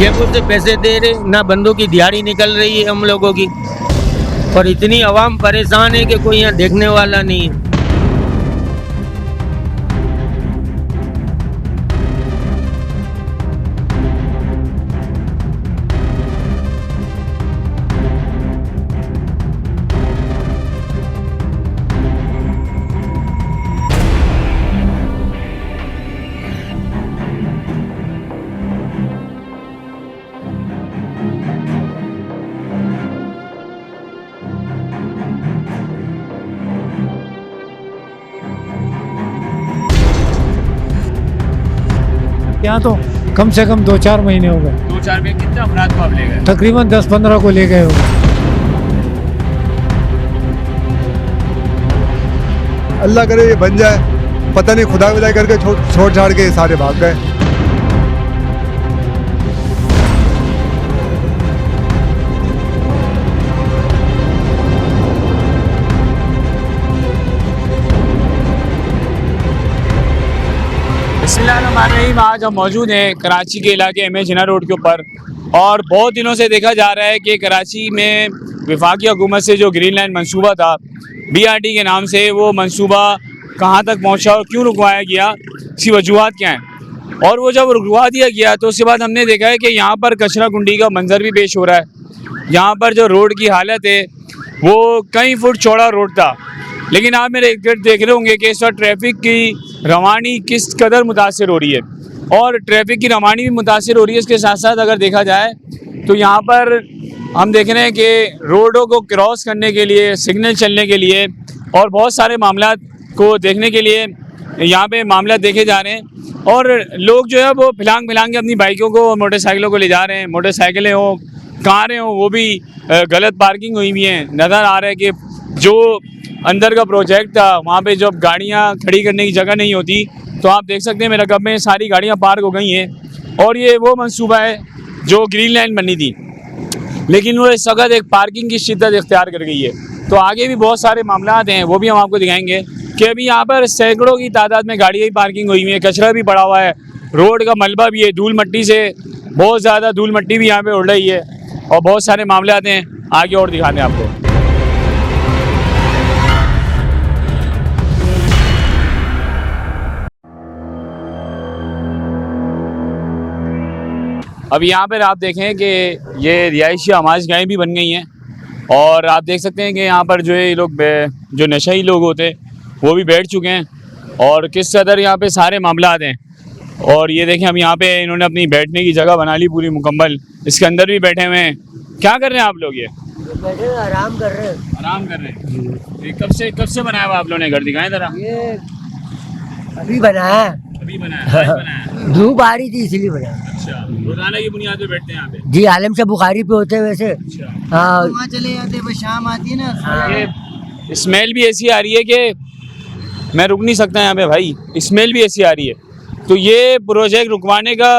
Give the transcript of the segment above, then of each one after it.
जयपुर से पैसे दे रहे, ना बंदों की दिहाड़ी निकल रही है हम लोगों की, और इतनी आवाम परेशान है कि कोई यहाँ देखने वाला नहीं है। यहाँ तो कम से कम 2-4 महीने हो गए। 2-4 में कितने अफराद को आप ले गए? तकरीबन 10-15 को ले गए होंगे। अल्लाह करे ये बन जाए, पता नहीं खुदा विदाई करके छोड़ छाड़ के सारे भाग गए। बिस्मिल्लाहिर्रहमानिर्रहीम। आज हम मौजूद हैं कराची के इलाके एम ए जिन्ना रोड के ऊपर, और बहुत दिनों से देखा जा रहा है कि कराची में वफाकी हुकूमत से जो ग्रीन लाइन मंसूबा था BRT के नाम से, वो मंसूबा कहाँ तक पहुँचा और क्यों रुकवाया गया, इसकी वजूहत क्या हैं। और वो जब रुकवा दिया गया तो उसके बाद हमने देखा है कि यहाँ पर कचरा कुंडी का मंजर भी पेश हो रहा है। यहाँ पर जो रोड की हालत है वो कई फुट चौड़ा रोड था, लेकिन आप मेरे देख रहे होंगे कि इस वक्त ट्रैफिक की रवानी किस कदर मुतासिर हो रही है, और ट्रैफिक की रवानी भी मुतासिर हो रही है। इसके साथ साथ अगर देखा जाए तो यहाँ पर हम देख रहे हैं कि रोडों को क्रॉस करने के लिए, सिग्नल चलने के लिए और बहुत सारे मामला को देखने के लिए यहाँ पे मामला देखे जा रहे हैं, और लोग जो है वो फिलांग के अपनी बाइकों को, मोटरसाइकिलों को ले जा रहे हैं। मोटरसाइकिलें हों, कारें हों, वो भी गलत पार्किंग हुई हुई हैं। नज़र आ रहा है कि जो अंदर का प्रोजेक्ट था वहाँ पे जब गाड़ियाँ खड़ी करने की जगह नहीं होती, तो आप देख सकते हैं मेरे कब में सारी गाड़ियाँ पार्क हो गई हैं। और ये वो मंसूबा है जो ग्रीन लाइन बननी थी, लेकिन वो इस वक्त एक पार्किंग की शिद्दत इख्तियार कर गई है। तो आगे भी बहुत सारे मामला हैं, वो भी हम आपको दिखाएंगे कि अभी यहाँ पर सैकड़ों की तादाद में गाड़ियाँ ही पार्किंग हुई हुई हैं, कचरा भी पड़ा हुआ है, रोड का मलबा भी है, धूल मट्टी से बहुत ज़्यादा धूल मट्टी भी यहाँ पर उड़ रही है, और बहुत सारे मामला हैं। आगे और दिखाते हैं आपको। अब यहाँ पर आप देखें कि ये रिहायशी आमाज गाहें भी बन गई हैं, और आप देख सकते हैं कि यहाँ पर जो है ये लोग जो नशाई लोग होते हैं वो भी बैठ चुके हैं, और किस कदर यहाँ पे सारे मामला हैं। और ये देखें, हम यहाँ पे इन्होंने अपनी बैठने की जगह बना ली पूरी मुकम्मल, इसके अंदर भी बैठे हुए हैं। क्या कर रहे हैं आप लोग? ये बैठे आराम कर रहे हैं। आराम कर रहे हैं। ये कब से बनाया हुआ आप लोगों ने घर? दिखाएं ज़रा। ये अभी बनाया है, अभी बनाया। धूप आ रही थी इसलिए बनाया। अच्छा, रोजाना की बुनियाद पे बैठते हैं यहाँ पे? जी, आलम से बुखारी पे होते हैं वैसे। अच्छा, हाँ, वहाँ चले जाते हैं, शाम आती है ना। ये स्मेल भी ऐसी आ रही है कि मैं रुक नहीं सकता यहाँ पे भाई, स्मेल भी ऐसी आ रही है। तो ये प्रोजेक्ट रुकवाने का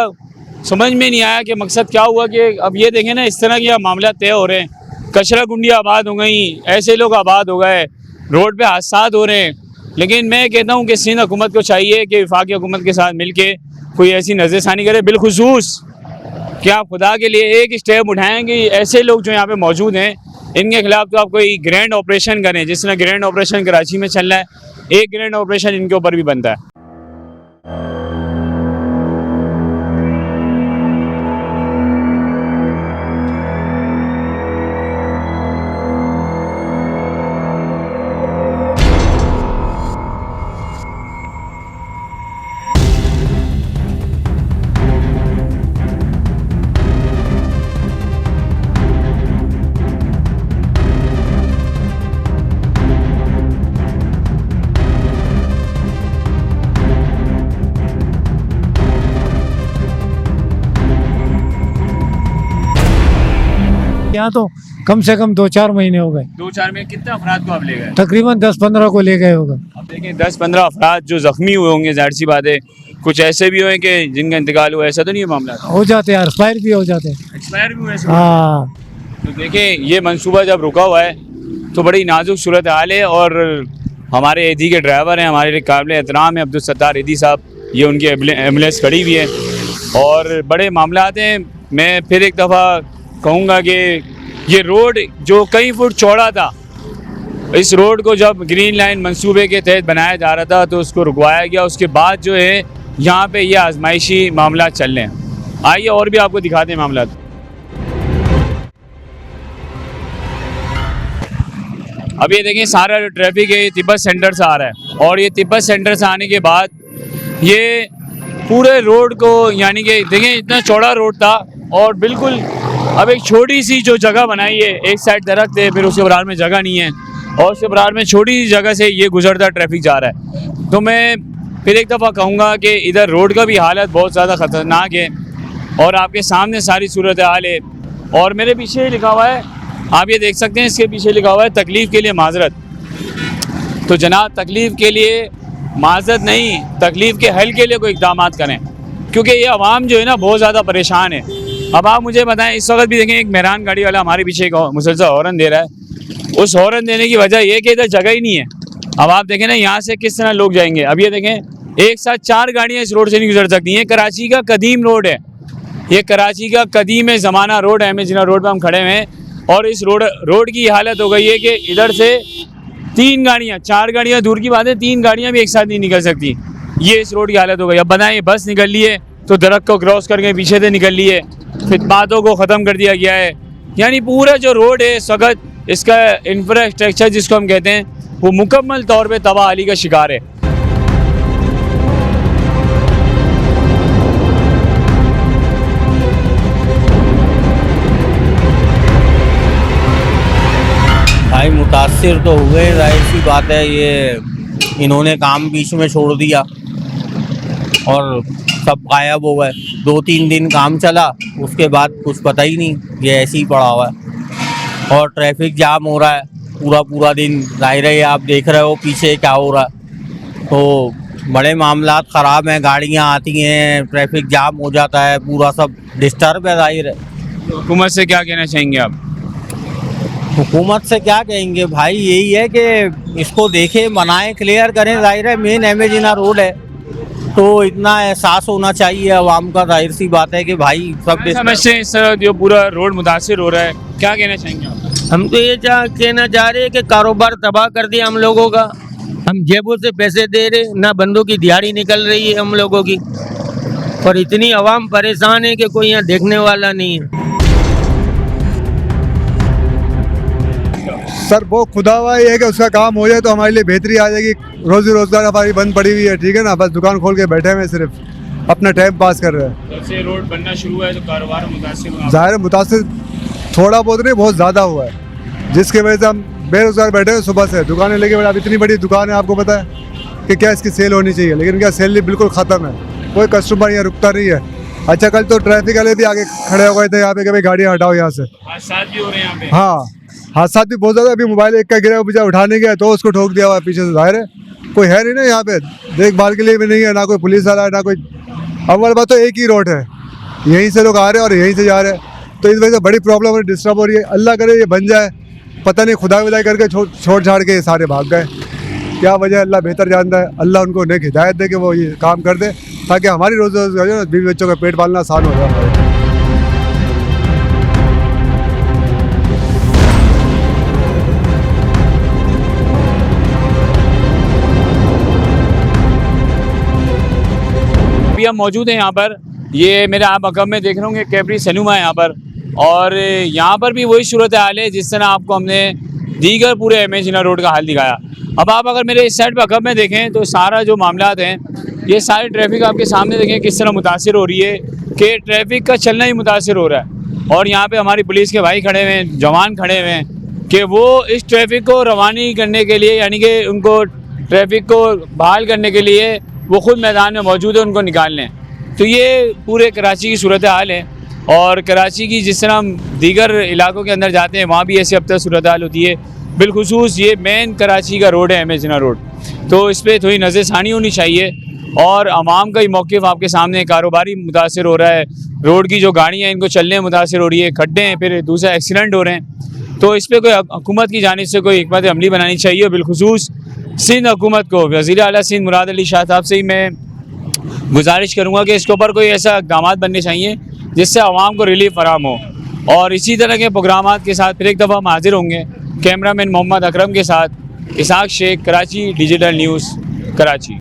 समझ में नहीं आया कि मकसद क्या हुआ। कि अब ये देखें ना, इस तरह के मामला तय हो रहे हैं, कचरा कुंडी आबाद हो गई, ऐसे लोग आबाद हो गए, रोड पे हादसा हो रहे हैं। लेकिन मैं कहता हूँ कि सिंध हुकूमत को चाहिए कि वफाकी हुकूमत के साथ मिल के कोई ऐसी नज़रसानी करे, बिलखुसूस कि आप खुदा के लिए एक स्टेप उठाएँ कि ऐसे लोग जो यहाँ पे मौजूद हैं इनके खिलाफ तो आप कोई ग्रैंड ऑपरेशन करें। जिस तरह ग्रैंड ऑपरेशन कराची में चल रहा है, एक ग्रैंड ऑपरेशन इनके ऊपर भी बनता है। यहाँ तो कम से कम 2-4 महीने हो गए। 2-4 में कितने अफराद को आप ले गए? तकरीबन 10-15 को ले गए होगा। अब देखें 10-15 अफराद जो जख्मी हुए होंगे, जाहिर सी बात है कुछ ऐसे भी हुए कि जिनका इंतकाल हुआ, ऐसा तो नहीं है मामला? हो जाते हैं, एक्सपायर भी हो जाते हैं। एक्सपायर भी हुए? हाँ, तो देखें ये मंसूबा जब रुका हुआ है तो बड़ी नाजुक सूरत हाल है, और हमारे एडी के ड्राइवर हैं, हमारे काबिल एहतराम है अब्दुल सत्तार एडी साहब, ये उनकी एम्बुलेंस खड़ी हुई है, और बड़े मामला हैं। मैं फिर एक दफ़ा कहूँगा कि ये रोड जो कई फुट चौड़ा था, इस रोड को जब ग्रीन लाइन मंसूबे के तहत बनाया जा रहा था तो उसको रुकवाया गया। उसके बाद जो है यहाँ पे ये आजमाइशी मामला चल रहे हैं। आइए और भी आपको दिखाते हैं मामला। अब ये देखें सारा जो ट्रैफिक है ये तिब्बत सेंटर से आ रहा है, और ये तिब्बत सेंटर से आने के बाद ये पूरे रोड को, यानी कि देखें इतना चौड़ा रोड था और बिल्कुल अब एक छोटी सी जो जगह बनाई है, एक साइड दरख्त है, फिर उसके बराबर में जगह नहीं है और उसके बराबर में छोटी सी जगह से ये गुजरता ट्रैफिक जा रहा है। तो मैं फिर एक दफ़ा कहूँगा कि इधर रोड का भी हालत बहुत ज़्यादा ख़तरनाक है और आपके सामने सारी सूरत हाल है। और मेरे पीछे लिखा हुआ है, आप ये देख सकते हैं, इसके पीछे लिखा हुआ है तकलीफ़ के लिए माजरत। तो जनाब तकलीफ़ के लिए माजरत नहीं, तकलीफ़ के हल के लिए कोई इक़दाम करें, क्योंकि ये आवाम जो है ना बहुत ज़्यादा परेशान है। अब आप मुझे बताएं, इस वक्त भी देखें एक मेहरान गाड़ी वाला हमारे पीछे मुसलसल हॉर्न दे रहा है। उस हॉर्न देने की वजह यह कि इधर जगह ही नहीं है। अब आप देखें ना यहाँ से किस तरह लोग जाएंगे। अब ये देखें एक साथ 4 गाड़ियाँ इस रोड से नहीं गुजर सकती। ये कराची का कदीम रोड है, ये कराची का कदीम ज़माना रोड है। जिना रोड पर हम खड़े हुए हैं और इस रोड की हालत हो गई है कि इधर से 3 गाड़ियाँ, 4 गाड़ियाँ दूर की बात है, 3 गाड़ियाँ भी एक साथ नहीं निकल सकती। ये इस रोड की हालत हो गई। अब बताएं, बस निकल ली है तो दरख्त को क्रॉस करके पीछे से निकल ली है, फुटपाथों को ख़त्म कर दिया गया है। यानी पूरा जो रोड है इस वक्त, इसका इंफ्रास्ट्रक्चर जिसको हम कहते हैं, वो मुकम्मल तौर पे तबाही का शिकार है। भाई मुतासिर तो हुए, जाहिर सी बात है। ये इन्होंने काम बीच में छोड़ दिया और सब गायब हो गए। 2-3 दिन काम चला, उसके बाद कुछ पता ही नहीं, ये ऐसे ही पड़ा हुआ है। और ट्रैफिक जाम हो रहा है पूरा दिन। जाहिर है आप देख रहे हो पीछे क्या हो रहा है। तो बड़े मामलात ख़राब हैं, गाड़ियाँ आती हैं, ट्रैफिक जाम हो जाता है, पूरा सब डिस्टर्ब है। जाहिर है हुकूमत से क्या कहना चाहेंगे आप? हुकूमत से क्या कहेंगे भाई, यही है कि इसको देखें, बनाएं, क्लियर करें। जाहिर है मेन एमेजिना रोड है तो इतना एहसास होना चाहिए आवाम का। जाहिर सी बात है कि भाई सब समझते हैं इस तरह जो पूरा रोड मुतासिर हो रहा है, क्या कहना चाहेंगे आप? हम तो ये कहना चाह रहे हैं कि कारोबार तबाह कर दिया हम लोगों का। हम जेबों से पैसे दे रहे, ना बंदों की दिहाड़ी निकल रही है हम लोगों की, और इतनी आवाम परेशान है कि कोई यहाँ देखने वाला नहीं है। सर वो खुदा हुआ ये है कि उसका काम हो जाए तो हमारे लिए बेहतरी आ जाएगी। रोजी रोजगार हमारी बंद पड़ी हुई है, ठीक है ना, बस दुकान खोल के बैठे हुए सिर्फ अपना टाइम पास कर रहे हैं। जब से रोड बनना शुरू हुआ है तो कारोबार मुतासिर हुआ? ज़ाहिर मुतासिर थोड़ा बहुत नहीं, बहुत ज़्यादा हुआ है, जिसकी वजह से हम बेरोजगार बैठे हैं सुबह से। दुकानें लेके बैठे, अब इतनी बड़ी दुकान है, आपको पता है कि क्या इसकी सेल होनी चाहिए, लेकिन क्या सेल बिल्कुल ख़त्म है, कोई कस्टमर यहाँ रुकता नहीं है। अच्छा कल तो ट्रैफिक वाले भी आगे खड़े हो गए थे यहाँ पे कि भाई गाड़ियाँ हटाओ यहाँ से। हादसा भी हो रहे हैं यहाँ पे। हाँ हादसा भी बहुत ज़्यादा। अभी मोबाइल एक का गिरा, मुझे उठाने गया तो उसको ठोक दिया हुआ पीछे से। जाहिर है कोई है नहीं ना यहाँ पे, देखभाल के लिए भी नहीं है, ना कोई पुलिस वाला है ना कोई। अव्वल बात तो एक ही रोड है, यहीं से लोग आ रहे हैं और यहीं से जा रहे हैं, तो इस वजह से बड़ी प्रॉब्लम और डिस्टर्ब हो रही है। अल्लाह करे ये बन जाए, पता नहीं खुदा विदाई करके छोड़ छाड़ के सारे भाग गए। क्या वजह अल्लाह बेहतर जानता है। अल्लाह उनको नेक हिदायत दे कि वो ये काम कर दे ताकि हमारी रोज़ बीवी बच्चों का पेट पालना आसान हो जाए। हम मौजूद हैं यहाँ पर, ये मेरे आप अकब में देख रहे होंगे कैबरी सैलूमा है यहाँ पर, और यहाँ पर भी वही सूरत हाल है जिस तरह आपको हमने दीगर पूरे एमेजिना रोड का हाल दिखाया। अब आप अगर मेरे इस साइड पर अकब में देखें तो सारा जो मामलात हैं, ये सारी ट्रैफिक आपके सामने देखें किस तरह मुतासिर हो रही है कि ट्रैफिक का चलना ही मुतासिर हो रहा है। और यहाँ पे हमारी पुलिस के भाई खड़े हुए हैं, जवान खड़े हुए हैं कि वो इस ट्रैफिक को रवानी करने के लिए, यानी कि उनको ट्रैफिक को बहाल करने के लिए वो खुद मैदान में मौजूद है, उनको निकाल लें। तो ये पूरे कराची की सूरत हाल है। और कराची की जिस तरह हम दीगर इलाकों के अंदर जाते हैं वहाँ भी ऐसे अब तक सूरत हाल होती है। बिलखुसूस ये मेन कराची का रोड है एमेजिना रोड, तो इस पर थोड़ी नज़रसानी होनी चाहिए। और आवाम का ही मौक़िफ़ आपके सामने, कारोबारी मुतासिर हो रहा है, रोड की जो गाड़ियाँ इनको चलने में मुतासिर हो रही है, खड्डे हैं, फिर दूसरा एक्सीडेंट हो रहे हैं। तो इस पर कोई हुकूमत की जानिब से कोई हिकमत अमली बनानी चाहिए। बिलखुसूस सिंध हुकूमत को, वज़ीर आला सिंध मुराद अली शाह साहब से ही मैं गुजारिश करूँगा कि इसके ऊपर कोई ऐसा इक़दाम बनने चाहिए जिससे आवाम को रिलीफ फराम हो। और इसी तरह के प्रोग्राम के साथ फिर एक दफ़ा हम हाजिर होंगे। कैमरामैन मोहम्मद अकरम के साथ इसहाक शेख, कराची डिजिटल न्यूज़, कराची।